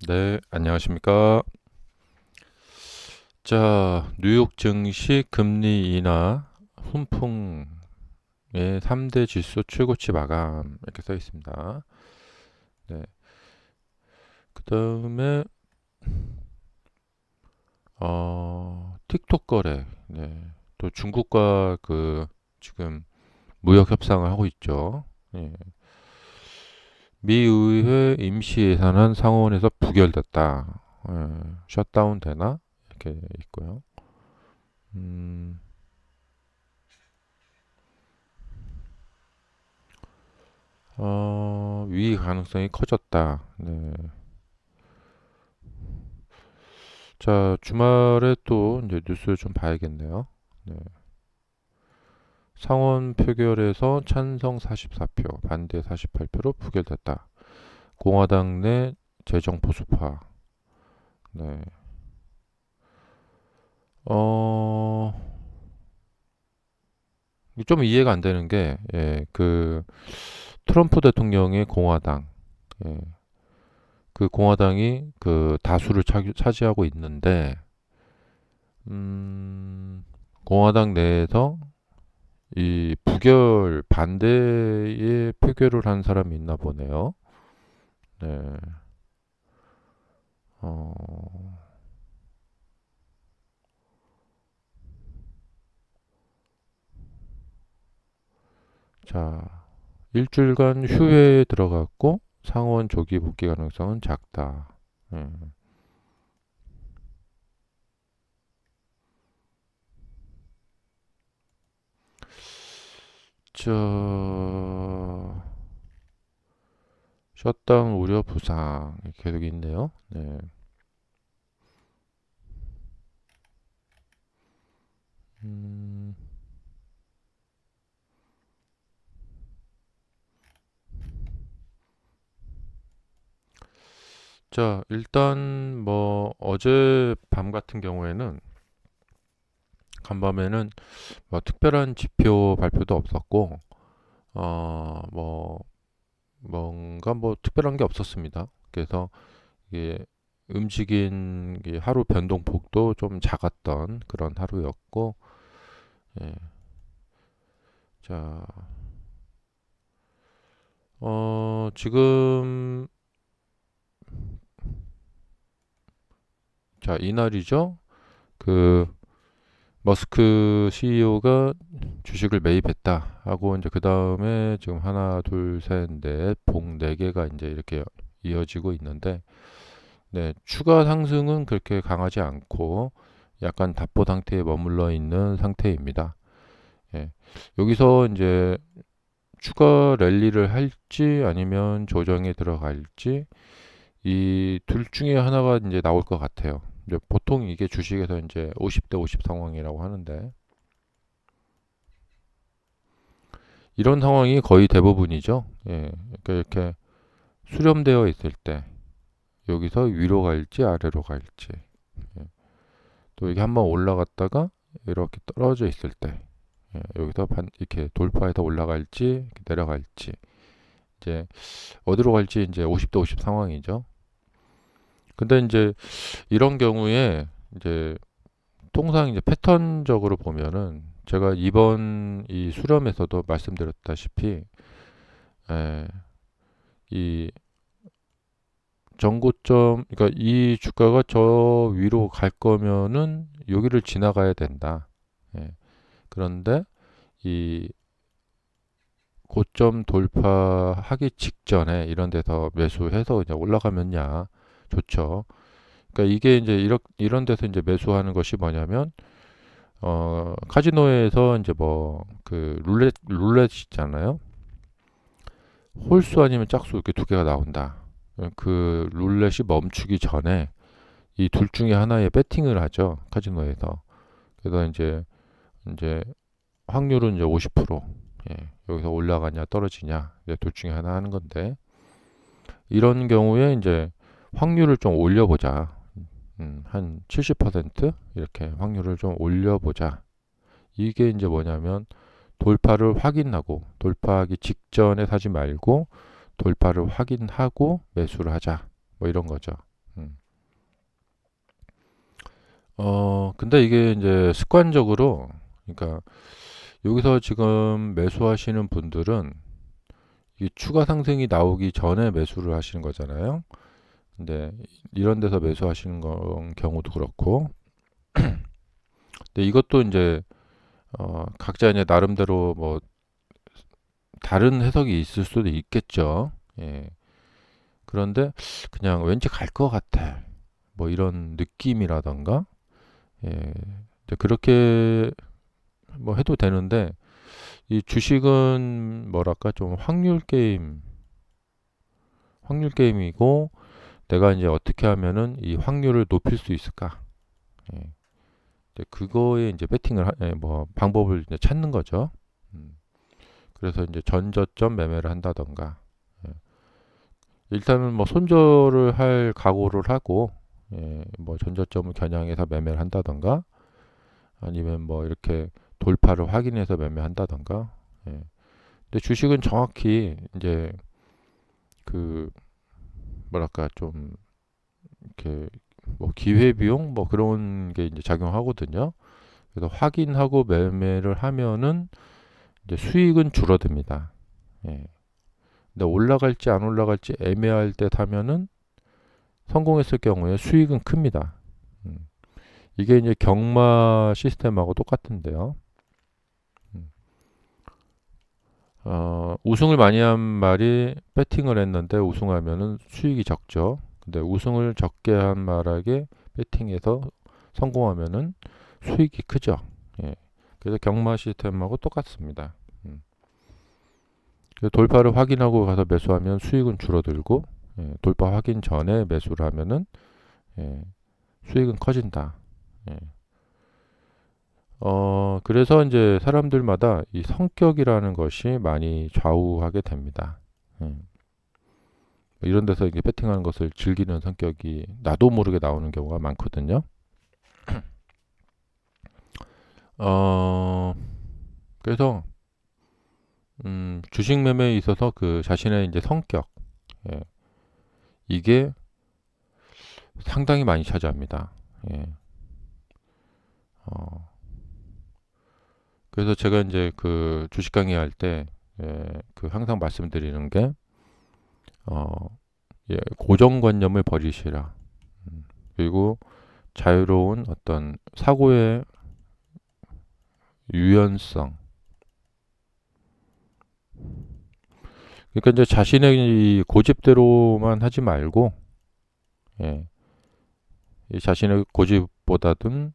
네, 안녕하십니까. 자, 뉴욕 증시 금리 인하 훈풍의 3대 지수 최고치 마감 이렇게 써 있습니다. 네, 그 다음에 틱톡 거래. 네, 또 중국과 지금 무역 협상을 하고 있죠. 예, 미 의회 임시 예산안 상원에서 부결됐다. 셧다운 되나? 이렇게 있고요. 음, 위기 가능성이 커졌다. 네. 자, 주말에 또 이제 뉴스 좀 봐야겠네요. 네. 상원 표결에서 찬성 44표, 반대 48표로 부결됐다. 공화당 내 재정 보수파. 네. 어, 좀 이해가 안 되는 게, 트럼프 대통령의 공화당, 예, 그 공화당이 그 다수를 차지하고 있는데, 공화당 내에서 이 부결 반대의 표결을 한 사람이 있나 보네요. 네. 어, 자, 일주일간 휴회에 들어갔고 상원 조기 복귀 가능성은 작다. 음. 저 셧다운 우려 부상 계속 있네요. 네. 음, 자, 일단 뭐 어제 밤 같은 경우에는 간밤에는 뭐 특별한 지표 발표도 없었고 뭐 뭔가 뭐 특별한 게 없었습니다. 그래서 이게 움직인 게 하루 변동폭도 좀 작았던 그런 하루였고, 예. 자, 지금, 자, 이날이죠. 그, 머스크 CEO가 주식을 매입했다 하고, 이제 그 다음에 지금 하나, 둘, 셋, 넷, 봉 네 개가 이제 이렇게 이어지고 있는데, 네, 추가 상승은 그렇게 강하지 않고, 약간 답보 상태에 머물러 있는 상태입니다. 예. 여기서 이제 추가 랠리를 할지 아니면 조정에 들어갈지 이 둘 중에 하나가 이제 나올 것 같아요. 이제 보통 이게 주식에서 이제 50대 50 상황이라고 하는데 이런 상황이 거의 대부분이죠. 예. 그러니까 이렇게 수렴되어 있을 때 여기서 위로 갈지 아래로 갈지 예. 또 이게 한번 올라갔다가 이렇게 떨어져 있을 때 여기서 이렇게 돌파해서 올라갈지 이렇게 내려갈지 이제 어디로 갈지 이제 50대 50 상황이죠. 근데 이제 이런 경우에 이제 통상 이제 패턴적으로 보면은 제가 이번 이 수렴에서도 말씀드렸다시피 에, 이 전고점 그러니까 이 주가가 저 위로 갈 거면은 여기를 지나가야 된다. 예. 그런데 이 고점 돌파하기 직전에 이런 데서 매수해서 이제 올라가면야 좋죠. 그러니까 이게 이제 이런 데서 이제 매수하는 것이 뭐냐면 카지노에서 이제 뭐 그 룰렛 있잖아요. 홀수 아니면 짝수 이렇게 두 개가 나온다. 그 룰렛이 멈추기 전에 이 둘 중에 하나에 배팅을 하죠. 카지노에서. 그래서 이제 확률은 이제 50%. 예, 여기서 올라가냐 떨어지냐 이제 둘 중에 하나 하는 건데 이런 경우에 이제 확률을 좀 올려보자. 한 70% 이렇게 확률을 좀 올려보자. 이게 이제 뭐냐면 돌파를 확인하고 돌파하기 직전에 사지 말고 돌파를 확인하고 매수를 하자. 뭐 이런 거죠. 음. 근데 이게 이제 습관적으로, 그러니까 여기서 지금 매수하시는 분들은 이 추가 상승이 나오기 전에 매수를 하시는 거잖아요. 근데 이런 데서 매수하시는 경우도 그렇고, 근데 이것도 이제 각자 이제 나름대로 뭐 다른 해석이 있을 수도 있겠죠. 예. 그런데 그냥 왠지 갈 것 같아. 뭐 이런 느낌이라던가, 예. 이제 그렇게 뭐 해도 되는데, 이 주식은 뭐랄까 좀 확률 게임이고, 내가 이제 어떻게 하면은 이 확률을 높일 수 있을까? 예. 이제 그거에 이제 뭐 방법을 이제 찾는 거죠. 음. 그래서 이제 전저점 매매를 한다던가, 예. 일단은 뭐 손절을 할 각오를 하고, 예. 뭐 전저점을 겨냥해서 매매를 한다던가, 아니면 뭐 이렇게 돌파를 확인해서 매매한다던가. 예. 근데 주식은 정확히 이제 그 뭐랄까 좀 이렇게 뭐 기회비용 뭐 그런 게 이제 작용하거든요. 그래서 확인하고 매매를 하면은 이제 수익은 줄어듭니다. 예. 근데 올라갈지 안 올라갈지 애매할 때 사면은 성공했을 경우에 수익은 큽니다. 음. 이게 이제 경마 시스템하고 똑같은데요. 음. 우승을 많이 한 말이 배팅을 했는데 우승하면은 수익이 적죠. 근데 우승을 적게 한 말에게 배팅해서 성공하면은 수익이 크죠. 예. 그래서 경마 시스템하고 똑같습니다. 음. 그래서 돌파를 확인하고 가서 매수하면 수익은 줄어들고, 예. 돌파 확인 전에 매수를 하면은, 예. 수익은 커진다. 예. 그래서 이제 사람들마다 이 성격이라는 것이 많이 좌우하게 됩니다. 예. 이런 데서 이게 배팅하는 것을 즐기는 성격이 나도 모르게 나오는 경우가 많거든요. 어, 그래서 주식 매매에 있어서 그 자신의 이제 성격, 예, 이게 상당히 많이 차지합니다. 예. 어, 그래서 제가 이제 그 주식 강의할 때, 예, 그 항상 말씀드리는 게, 어, 예, 고정관념을 버리시라. 그리고 자유로운 어떤 사고의 유연성. 그러니까 이제 자신의 이 고집대로만 하지 말고, 예, 이 자신의 고집보다는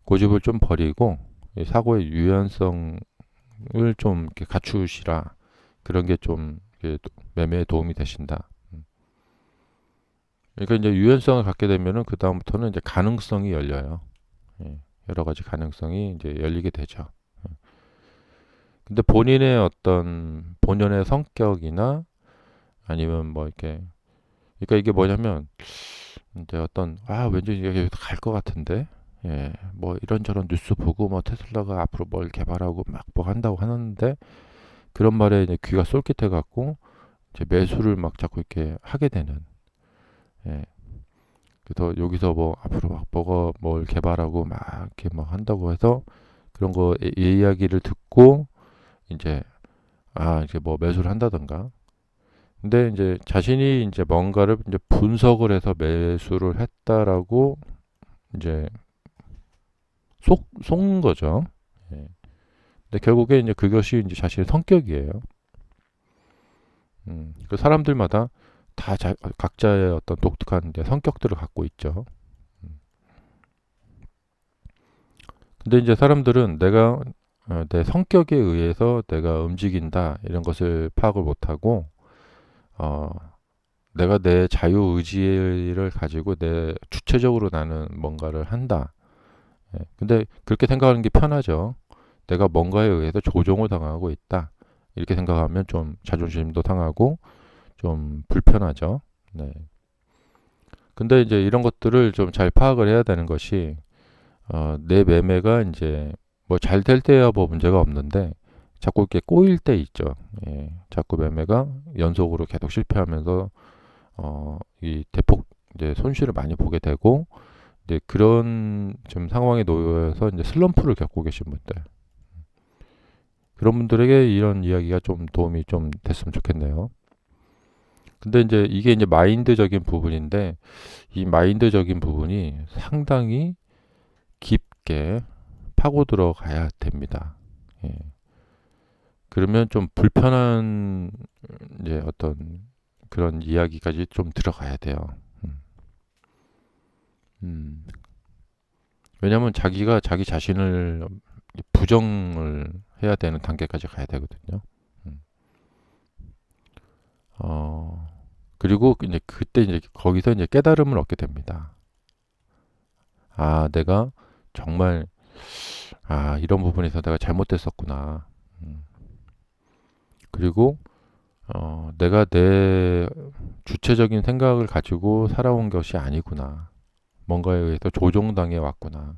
고집을 좀 버리고 이 사고의 유연성을 좀 이렇게 갖추시라. 그런 게 좀 매매에 도움이 되신다. 그러니까 이제 유연성을 갖게 되면은 그 다음부터는 이제 가능성이 열려요. 예, 여러 가지 가능성이 이제 열리게 되죠. 근데 본인의 어떤 본연의 성격이나 아니면 뭐 이렇게 그러니까 이게 뭐냐면 이제 왠지 이게 갈 것 같은데 예, 뭐 이런저런 뉴스 보고 뭐 테슬라가 앞으로 뭘 개발하고 막 뭐 한다고 하는데 그런 말에 이제 귀가 쏠깃해 갖고 이제 매수를 막 자꾸 이렇게 하게 되는 예. 그래서 여기서 뭐 앞으로 막 뭐가 뭘 개발하고 막 이렇게 뭐 한다고 해서 그런 거 이야기를 듣고 이제 이제 뭐 매수를 한다던가. 근데 이제 자신이 이제 뭔가를 이제 분석을 해서 매수를 했다라고 이제 속는 거죠. 예. 근데 결국에 이제 그것이 이제 자신의 성격이에요. 그 사람들마다 다 각자의 어떤 독특한 이제 성격들을 갖고 있죠. 음. 근데 이제 사람들은 내 성격에 의해서 내가 움직인다 이런 것을 파악을 못하고 어, 내가 내 자유 의지를 가지고 내 주체적으로 나는 뭔가를 한다. 예. 근데 그렇게 생각하는 게 편하죠. 내가 뭔가에 의해서 조종을 당하고 있다. 이렇게 생각하면 좀 자존심도 상하고 좀 불편하죠. 네. 근데 이제 이런 것들을 좀 잘 파악을 해야 되는 것이 내 매매가 이제 뭐 잘 될 때야 뭐 문제가 없는데 자꾸 이렇게 꼬일 때 있죠. 예. 자꾸 매매가 연속으로 계속 실패하면서 이 대폭 이제 손실을 많이 보게 되고 이제 그런 좀 상황에 놓여서 이제 슬럼프를 겪고 계신 분들 그런 분들에게 이런 이야기가 좀 도움이 좀 됐으면 좋겠네요. 근데 이제 이게 이제 마인드적인 부분인데 이 마인드적인 부분이 상당히 깊게 파고 들어가야 됩니다. 예. 그러면 좀 불편한 이제 어떤 그런 이야기까지 좀 들어가야 돼요. 음. 음. 왜냐하면 자기가 자기 자신을 부정을 해야 되는 단계까지 가야 되거든요. 음. 어, 그리고 이제 그때 이제 거기서 이제 깨달음을 얻게 됩니다. 아, 내가 정말 이런 부분에서 내가 잘못됐었구나. 음. 그리고 내가 내 주체적인 생각을 가지고 살아온 것이 아니구나. 뭔가에 의해서 조종당해 왔구나.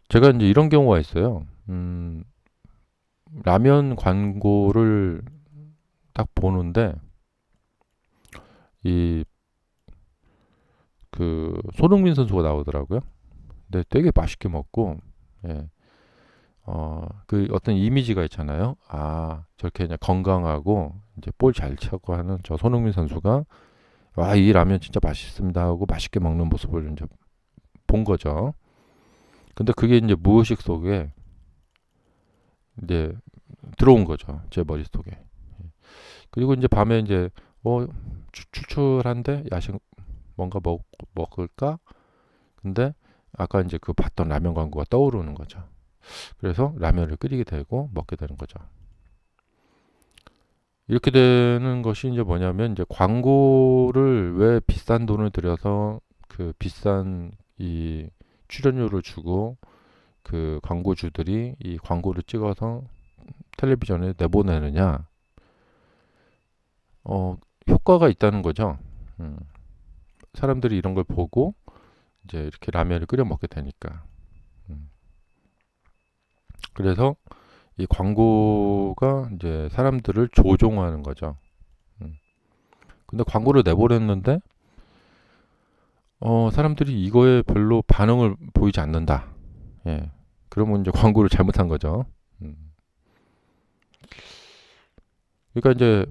제가 이제 이런 경우가 있어요. 라면 광고를 딱 보는데 이 그 손흥민 선수가 나오더라고요. 근데 되게 맛있게 먹고 예. 그 어떤 이미지가 있잖아요. 저렇게 그냥 건강하고 이제 볼 잘 차고 하는 저 손흥민 선수가 와, 이 라면 진짜 맛있습니다 하고 맛있게 먹는 모습을 이제 본 거죠. 근데 그게 이제 무의식 속에 이제 들어온 거죠. 제 머릿속에. 그리고 이제 밤에 이제 출출한데 야식 뭔가 먹을까? 근데 아까 이제 그 봤던 라면 광고가 떠오르는 거죠. 그래서 라면을 끓이게 되고 먹게 되는 거죠. 이렇게 되는 것이 이제 뭐냐면 이제 광고를 왜 비싼 돈을 들여서 그 비싼 이 출연료를 주고 그 광고주들이 이 광고를 찍어서 텔레비전에 내보내느냐? 효과가 있다는 거죠. 음. 사람들이 이런 걸 보고 이제 이렇게 라면을 끓여 먹게 되니까. 음. 그래서 이 광고가 이제 사람들을 조종하는 거죠. 근데 광고를 내보냈는데 사람들이 이거에 별로 반응을 보이지 않는다. 예. 그러면 이제 광고를 잘못한 거죠. 음. 그러니까 이제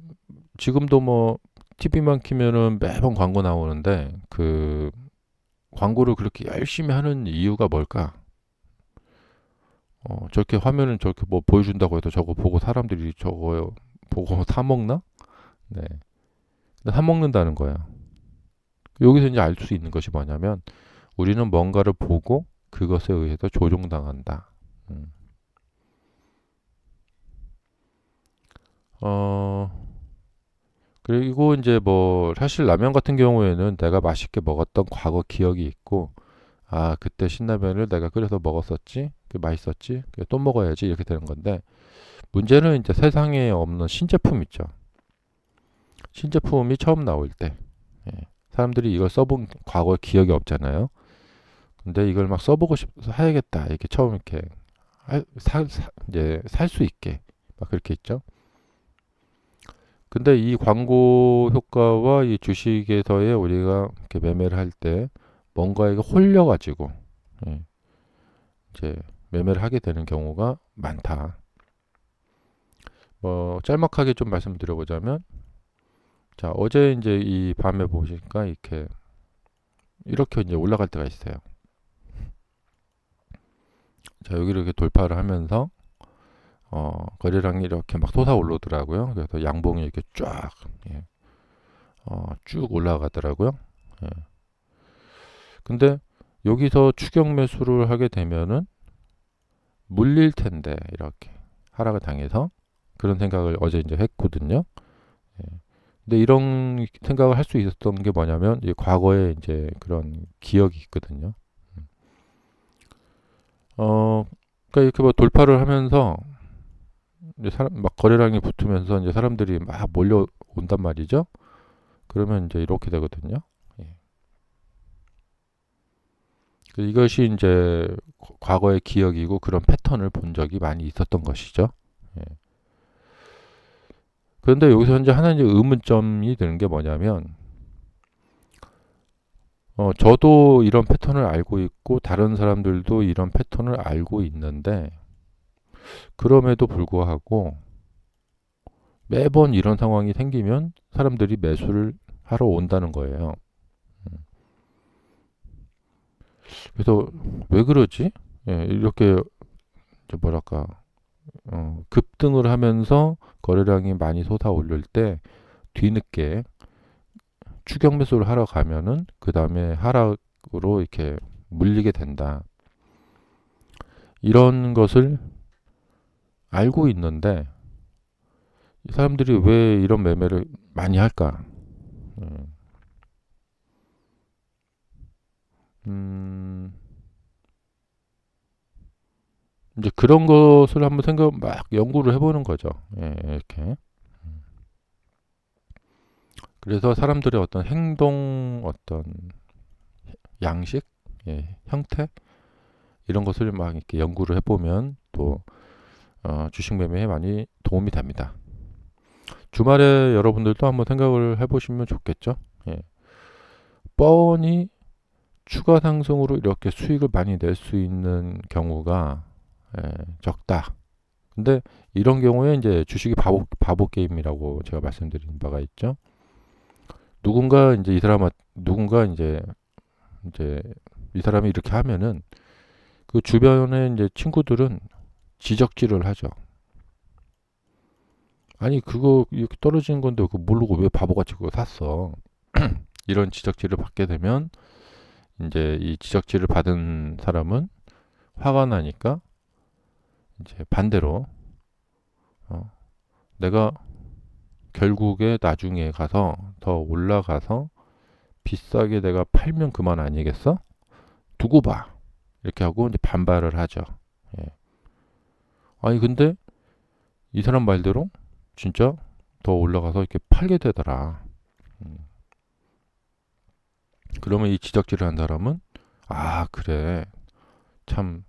지금도 뭐 TV만 키면은 매번 광고 나오는데 그 광고를 그렇게 열심히 하는 이유가 뭘까? 저렇게 화면을 저렇게 뭐 보여준다고 해도 저거 보고 사람들이 저거 보고 사 먹나? 네. 근데 사 먹는다는 거야. 여기서 이제 알 수 있는 것이 뭐냐면 우리는 뭔가를 보고 그것에 의해서 조종당한다. 음. 어, 그리고 이제 뭐 사실 라면 같은 경우에는 내가 맛있게 먹었던 과거 기억이 있고 그때 신라면을 내가 끓여서 먹었었지, 그 맛있었지, 또 먹어야지 이렇게 되는 건데 문제는 이제 세상에 없는 신제품 있죠. 신제품이 처음 나올 때 예. 사람들이 이걸 써본 과거 기억이 없잖아요. 근데 이걸 막 써보고 싶어서 해야겠다 이렇게 처음 이렇게 이제 살 수 있게 막 그렇게 있죠. 근데 이 광고 효과와 이 주식에서의 우리가 이렇게 매매를 할 때 뭔가에 홀려가지고 예, 이제 매매를 하게 되는 경우가 많다. 뭐 짤막하게 좀 말씀을 드려보자면, 자 어제 이제 이 밤에 보시니까 이렇게 이제 올라갈 때가 있어요. 자 여기를 이렇게 돌파를 하면서 거래량이 이렇게 막 솟아오르더라고요. 그래서 양봉이 이렇게 쫙 예, 쭉 올라가더라고요. 예. 근데 여기서 추격 매수를 하게 되면은 물릴 텐데 이렇게 하락을 당해서 그런 생각을 어제 이제 했거든요. 예. 근데 이런 생각을 할 수 있었던 게 뭐냐면 이 과거에 이제 그런 기억이 있거든요. 그러니까 이렇게 뭐 돌파를 하면서 이제 사람 막 거래량이 붙으면서 이제 사람들이 막 몰려온단 말이죠. 그러면 이제 이렇게 되거든요. 예. 이것이 이제 과거의 기억이고 그런 패턴을 본 적이 많이 있었던 것이죠. 예. 그런데 여기서 이제 하나 이제 의문점이 드는 게 뭐냐면 저도 이런 패턴을 알고 있고 다른 사람들도 이런 패턴을 알고 있는데 그럼에도 불구하고 매번 이런 상황이 생기면 사람들이 매수를 하러 온다는 거예요. 그래서 왜 그러지? 예, 이렇게 뭐랄까 급등을 하면서 거래량이 많이 솟아오를 때 뒤늦게 추격 매수를 하러 가면은 그 다음에 하락으로 이렇게 물리게 된다. 이런 것을 알고 있는데 이 사람들이 왜 이런 매매를 많이 할까? 음, 음, 이제 그런 것을 한번 막 연구를 해보는 거죠. 예, 이렇게. 그래서 사람들의 어떤 행동, 어떤 양식, 예, 형태 이런 것을 막 이렇게 연구를 해보면 또 주식 매매에 많이 도움이 됩니다. 주말에 여러분들도 한번 생각을 해보시면 좋겠죠. 예. 뻔히 추가 상승으로 이렇게 수익을 많이 낼 수 있는 경우가 적다. 근데 이런 경우에 이제 주식이 바보 게임이라고 제가 말씀드린 바가 있죠. 누군가 이제 누군가 이제 이 사람이 이렇게 하면은 그 주변에 이제 친구들은 지적질을 하죠. 아니 그거 이렇게 떨어지는 건데 그거 모르고 왜 바보같이 그거 샀어. 이런 지적질을 받게 되면 이제 이 지적질을 받은 사람은 화가 나니까 이제 반대로 어, 내가 결국에 나중에 가서 더 올라가서 비싸게 내가 팔면 그만 아니겠어? 두고 봐. 이렇게 하고 이제 반발을 하죠. 예. 아니 근데 이 사람 말대로 진짜 더 올라가서 이렇게 팔게 되더라. 음. 그러면 이 지적질을 한 사람은 아 그래 참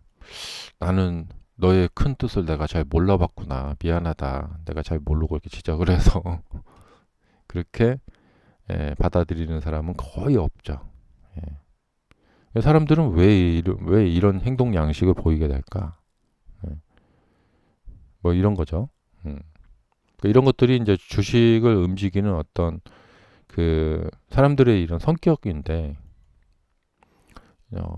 나는 너의 큰 뜻을 내가 잘 몰라봤구나 미안하다 내가 잘 모르고 이렇게 지적을 해서 그렇게 받아들이는 사람은 거의 없죠. 사람들은 왜 이런 행동 양식을 보이게 될까? 예. 뭐 이런 거죠. 이런 것들이 이제 주식을 움직이는 어떤 그 사람들의 이런 성격인데, 어,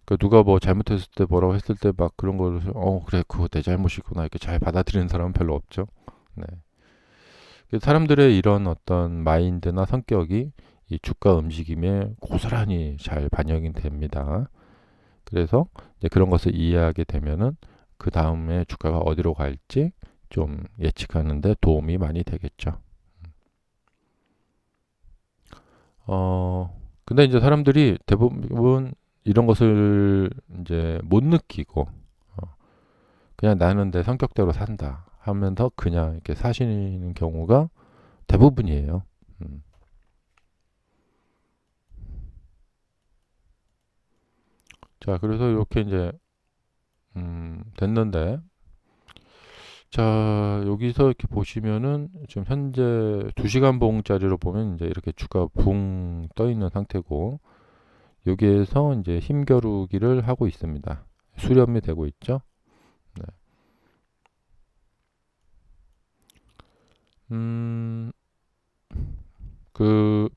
그 누가 뭐 잘못했을 때 뭐라고 했을 때 막 그런 거를 그래 그거 내 잘못이구나 이렇게 잘 받아들이는 사람은 별로 없죠. 네. 사람들의 이런 어떤 마인드나 성격이 이 주가 움직임에 고스란히 잘 반영이 됩니다. 그래서 이제 그런 것을 이해하게 되면은 그 다음에 주가가 어디로 갈지 좀 예측하는데 도움이 많이 되겠죠. 근데 이제 사람들이 대부분 이런 것을 이제 못 느끼고 그냥 나는 내 성격대로 산다 하면서 그냥 이렇게 사시는 경우가 대부분이에요. 음. 자, 그래서 이렇게 이제 됐는데 자, 여기서 이렇게 보시면은 지금 현재 2시간 봉짜리로 보면 이제 이렇게 주가 붕 떠 있는 상태고 여기에서 이제 힘겨루기를 하고 있습니다. 수렴이 되고 있죠. 네. 음, 그,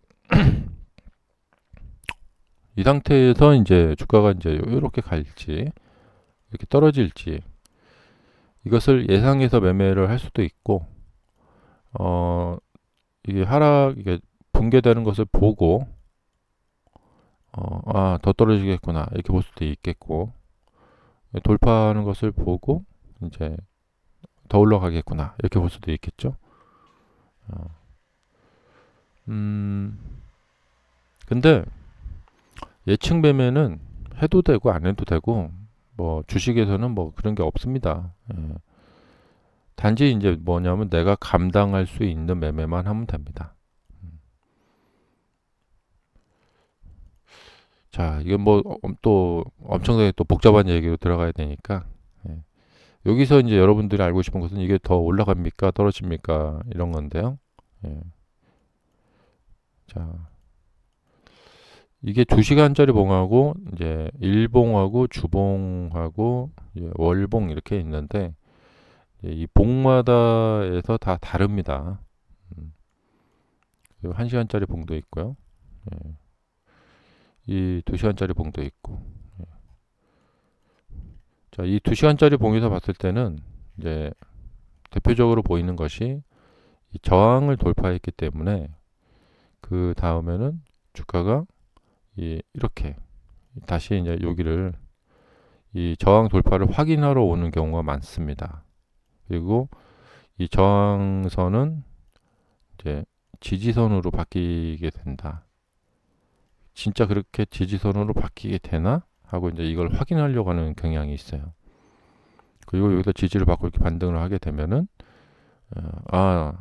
이 상태에서 이제 주가가 이제 이렇게 갈지, 이렇게 떨어질지, 이것을 예상해서 매매를 할 수도 있고, 어, 이게 붕괴되는 것을 보고, 더 떨어지겠구나, 이렇게 볼 수도 있겠고, 돌파하는 것을 보고, 이제 더 올라가겠구나, 이렇게 볼 수도 있겠죠. 어, 음, 근데 예측 매매는 해도 되고 안 해도 되고 뭐 주식에서는 뭐 그런 게 없습니다. 예. 단지 이제 뭐냐면 내가 감당할 수 있는 매매만 하면 됩니다. 자, 이게 뭐 또 엄청나게 또 복잡한 얘기로 들어가야 되니까 예. 여기서 이제 여러분들이 알고 싶은 것은 이게 더 올라갑니까 떨어집니까 이런 건데요. 예. 자, 이게 2시간짜리 봉하고 이제 일봉하고 주봉하고 이제 월봉 이렇게 있는데 이 봉마다에서 다 다릅니다. 1시간짜리 봉도 있고요. 예. 이 2시간짜리 봉도 있고. 예. 자, 이 2시간짜리 봉에서 봤을 때는 이제 대표적으로 보이는 것이 이 저항을 돌파했기 때문에 그 다음에는 주가가 이렇게 다시 이제 여기를 이 저항 돌파를 확인하러 오는 경우가 많습니다. 그리고 이 저항선은 이제 지지선으로 바뀌게 된다. 진짜 그렇게 지지선으로 바뀌게 되나? 하고 이제 이걸 확인하려고 하는 경향이 있어요. 그리고 여기서 지지를 받고 이렇게 반등을 하게 되면은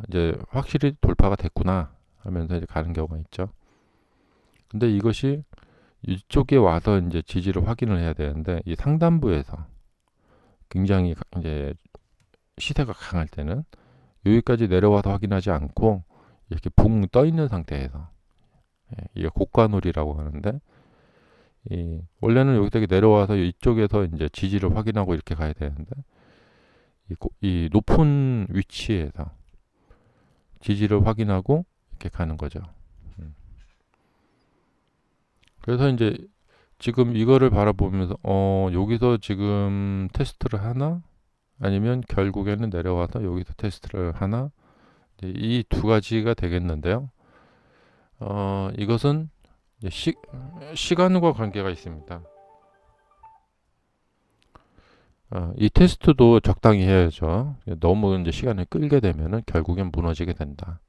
이제 확실히 돌파가 됐구나 하면서 이제 가는 경우가 있죠. 근데 이것이 이쪽에 와서 이제 지지를 확인을 해야 되는데 이 상단부에서 굉장히 이제 시세가 강할 때는 여기까지 내려와서 확인하지 않고 이렇게 붕 떠 있는 상태에서 이게 고가놀이라고 하는데 원래는 여기서 내려와서 이쪽에서 이제 지지를 확인하고 이렇게 가야 되는데 이 높은 위치에서 지지를 확인하고 이렇게 가는 거죠. 그래서 이제 지금 이거를 바라보면서 여기서 지금 테스트를 하나? 아니면 결국에는 내려와서 여기서 테스트를 하나? 이 두 가지가 되겠는데요. 이것은 시간과 관계가 있습니다. 이 테스트도 적당히 해야죠. 너무 이제 시간을 끌게 되면은 결국엔 무너지게 된다.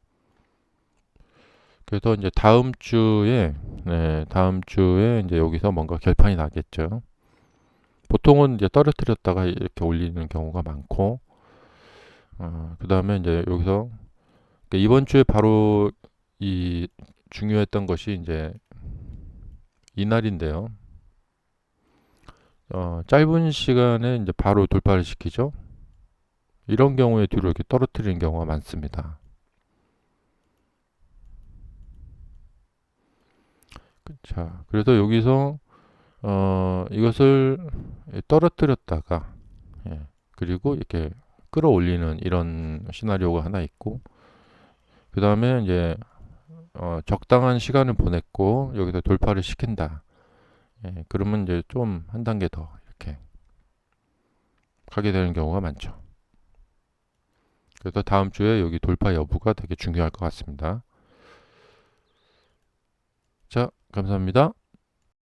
그래서 이제 다음 주에 이제 여기서 뭔가 결판이 나겠죠. 보통은 이제 떨어뜨렸다가 이렇게 올리는 경우가 많고, 그 다음에 이제 여기서 이번 주에 바로 이 중요했던 것이 이제 이날인데요. 짧은 시간에 이제 바로 돌파를 시키죠. 이런 경우에 뒤로 이렇게 떨어뜨리는 경우가 많습니다. 자, 그래서 여기서 이것을 떨어뜨렸다가 그리고 이렇게 끌어올리는 이런 시나리오가 하나 있고, 그 다음에 이제 적당한 시간을 보냈고 여기서 돌파를 시킨다. 그러면 이제 좀 한 단계 더 이렇게 가게 되는 경우가 많죠. 그래서 다음 주에 여기 돌파 여부가 되게 중요할 것 같습니다. 자, 감사합니다.